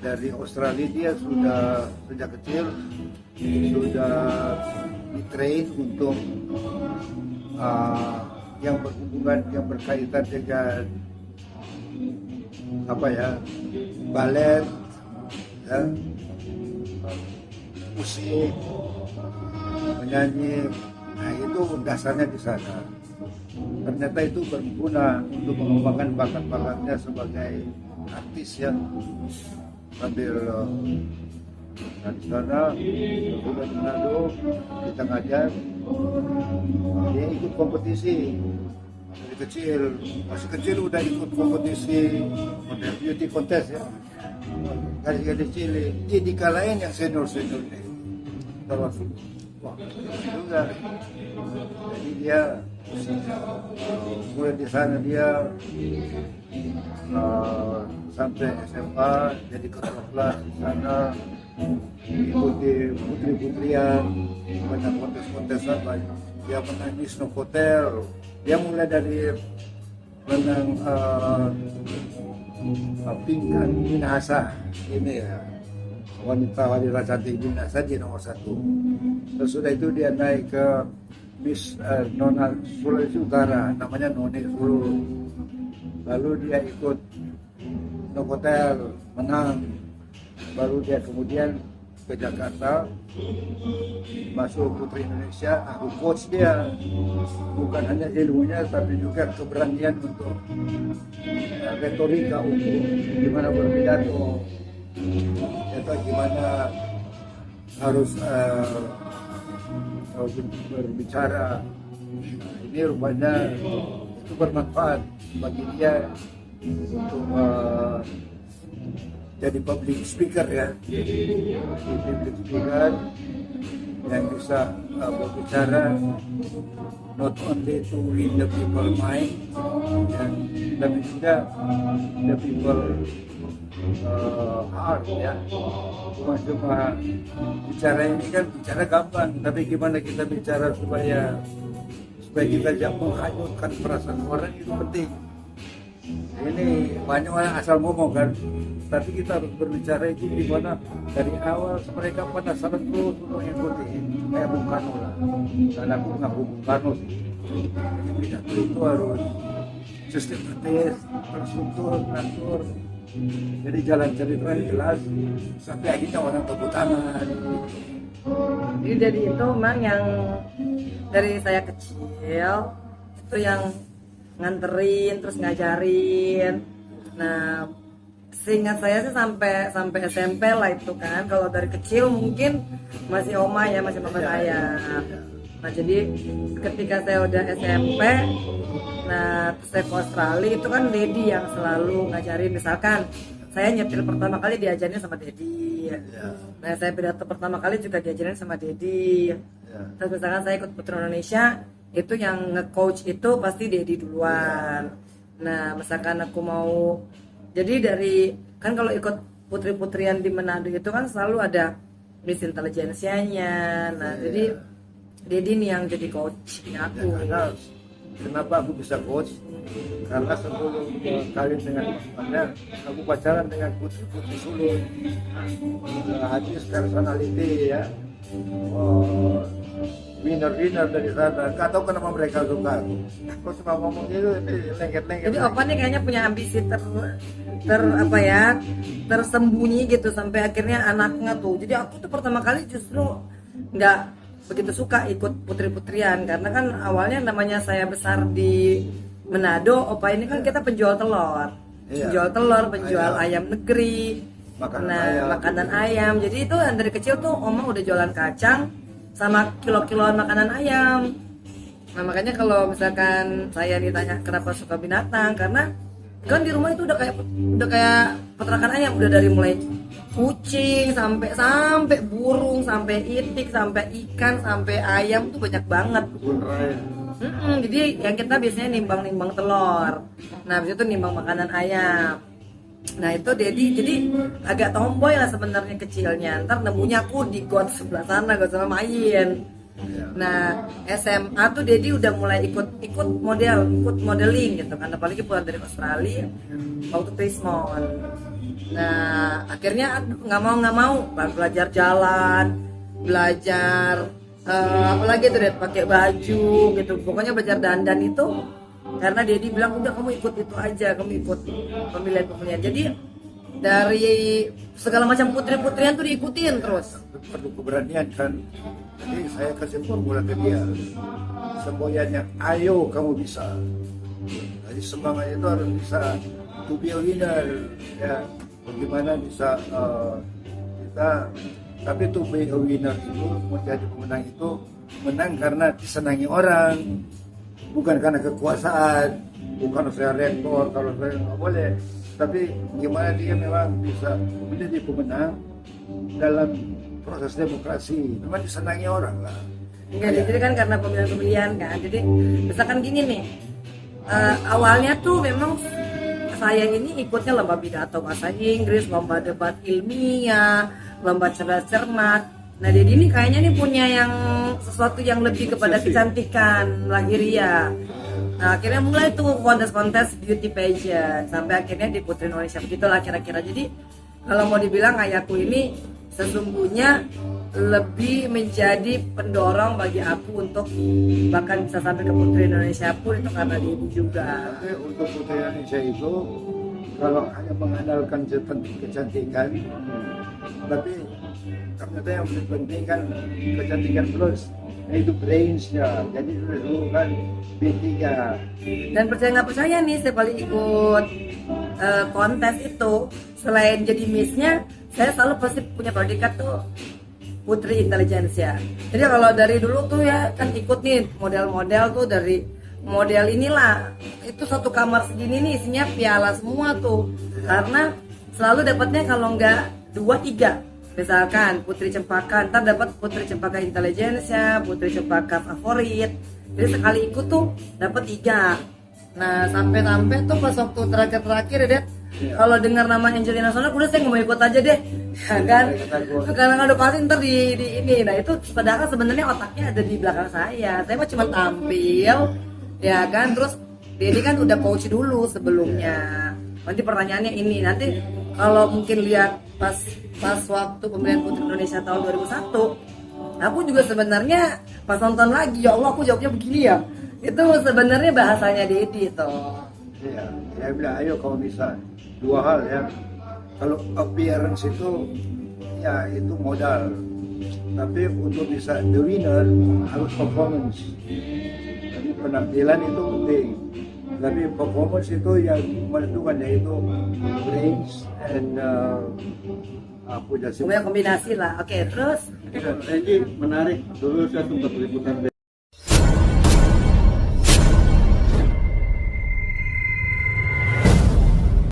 dari Australia dia sudah sejak kecil sudah ditrain untuk yang berhubungan yang berkaitan dengan balet, ya, musik, menyanyi. Nah itu dasarnya di sana. Ternyata itu berguna untuk mengembangkan bakat-bakatnya sebagai artis ya. Sambil di sana sudah di Manado kita ngajar, dia ikut kompetisi dari kecil, masih kecil udah ikut kompetisi model beauty contest ya, gadis-gadis cilik, dia dikalahin yang senior nih terus wah juga. Jadi dia mulai di sana dia sampai SMA jadi ketua kelas di sana, ikuti putri-putrian, banyak kontes-kontesan, banyak dia menang Miss Novotel. Dia mulai dari menang Pinkan Minahasa ini ya, wanita cantik Minahasa di nomor 1. Terus sudah itu dia naik ke Miss Nona Sulawesi Utara, namanya Noni Sulu. Lalu dia ikut Novotel, menang. Baru dia kemudian ke Jakarta, masuk Putri Indonesia. Aku coach dia, bukan hanya ilmunya tapi juga keberanian untuk retorika, untuk gimana berpidato, atau gimana harus berbicara. Ini rupanya itu bermanfaat bagi dia untuk jadi public speaker ya, jadi public speaker yang bisa berbicara not only to win the people mind ya, tapi juga the people heart ya. Cuma bicara ini kan bicara gampang, tapi gimana kita bicara supaya kita jangan menghanyutkan perasaan orang, itu penting. Ini banyak orang asal ngomong kan, tapi kita harus berbicara itu gimana dari awal mereka penasaran terus untuk ikuti, kayak Bung Karno lah. Dan aku ngaku Bung Karno sih. Jadi pidato itu harus sistematis, terstruktur, teratur. Jadi jalan cerita yang jelas sampai akhirnya orang tepuk tangan. Jadi dari itu memang yang dari saya kecil itu yang nganterin terus ngajarin. Nah, seingat saya sih sampai SMP lah itu kan. Kalau dari kecil mungkin masih oma ya, masih mama saya. Nah, jadi ketika saya udah SMP, nah saya ke Australia itu kan Dedi yang selalu ngajarin. Misalkan saya nyetir pertama kali diajarin sama Dedi. Nah, saya pidato pertama kali juga diajarin sama Dedi. Terus misalkan saya ikut Putri Indonesia, itu yang nge-coach itu pasti Dedi duluan. Nah, misalkan aku mau, jadi dari kan kalau ikut putri-putrian di Manado itu kan selalu ada Miss Intelligentsia-nya. Nah, jadi Dedi nih yang jadi coachnya aku. Ya, kenapa aku bisa coach? Karena sebelum kawin dengan temannya, aku pacaran dengan putri-putri Sulu. Hadis personality ya, winner dari sana. Gak tahu kenapa mereka suka. Kok cuma ngomong itu lengket-lengket. Jadi Opa nih kayaknya punya ambisi tersembunyi gitu sampai akhirnya anaknya tuh. Jadi aku tuh pertama kali justru nggak begitu suka ikut putri-putrian karena kan awalnya namanya saya besar di Manado, Opa ini kan kita penjual telur, penjual ayam negeri, makanan ayam. Jadi itu dari kecil tuh Oma udah jualan kacang sama kilo-kiloan makanan ayam. Nah, makanya kalau misalkan saya ditanya kenapa suka binatang, karena kan di rumah itu udah kayak peternakan ayam, udah dari mulai kucing sampai burung, sampai itik, sampai ikan, sampai ayam tuh banyak banget. Jadi yang kita biasanya nimbang telur. Nah, habis itu nimbang makanan ayam. Nah, itu Dedi jadi agak tomboy lah sebenarnya kecilnya. Ntar nemunya aku di got sebelah sana, got sama main. Nah, SMA tuh Dedi udah mulai ikut modeling gitu kan, apalagi pulang dari Australia waktu Prismon. Nah akhirnya nggak mau belajar jalan, belajar apalagi tuh deh pakai baju gitu, pokoknya belajar dandan itu karena Dedi bilang udah kamu ikut itu aja, kamu ikut pemilihan. Jadi dari segala macam putri-putrian tuh diikutin terus. Perlu keberanian kan. Jadi saya kasih formula ke dia. Semuanya ayo kamu bisa. Jadi semangat itu harus bisa to be a winner ya. Bagaimana bisa kita, tapi to be a winner itu menjadi pemenang itu menang karena disenangi orang, bukan karena kekuasaan, bukan saya rektor kalau saya nggak boleh, tapi gimana dia memang bisa menjadi pemenang dalam proses demokrasi, memang disenangi orang lah. Enggak, jadi kan karena pemilihan kan. Jadi misalkan gini nih, awalnya tuh memang saya ini ikutnya lomba pidato bahasa Inggris, lomba debat ilmiah, lomba cerdas cermat. Nah Dedi ini kayaknya nih punya yang sesuatu yang lebih kepada kecantikan lahiriah. Nah akhirnya mulai tuh kontes-kontes beauty pageant sampai akhirnya di Putri Indonesia, begitulah kira-kira. Jadi kalau mau dibilang ayahku ini sesungguhnya lebih menjadi pendorong bagi aku untuk bahkan bisa sampai ke Putri Indonesia pun itu karena Dedi juga. Tapi untuk Putri Indonesia itu kalau hanya mengandalkan kecantikan, tapi ternyata yang lebih penting kan kecantikan terus, itu brains-nya. Jadi dulu kan B3. Dan percaya nggak percaya nih, saya paling ikut kontes itu selain jadi Miss-nya, saya selalu pasti punya predikat tuh Putri Intelijensia. Jadi kalau dari dulu tuh ya kan ikut nih model-model tuh, dari model inilah itu satu kamar segini nih isinya piala semua tuh, karena selalu dapatnya kalau nggak 2-3, misalkan Putri Cempaka, ntar dapat Putri Cempaka Intelijensia, Putri Cempaka favorit. Jadi sekali ikut tuh dapat 3. Nah sampai tuh pas waktu terakhir ya, kalau dengar nama Angelina Sondakh udah saya nggak mau ikut aja deh, ya kan? Karena ada pasti ntar di ini. Nah itu padahal sebenarnya otaknya ada di belakang saya mah cuma tampil, ya kan? Terus Dedi kan udah coach dulu sebelumnya. Nanti pertanyaannya ini, nanti kalau mungkin lihat pas waktu pemilihan Putri Indonesia tahun 2001, aku juga sebenarnya pas nonton lagi, ya Allah aku jawabnya begini ya. Itu sebenarnya bahasanya Dedi tuh. Iya, saya bilang ayo kamu bisa. 2 hal ya. Kalau appearance itu ya itu modal. Tapi untuk bisa the winner harus performance. Jadi penampilan itu penting. Tapi performance itu yang menentukan, yaitu brains and Semuanya kombinasi lah. Oke, terus Ini menarik. Dulu saya sempat liputan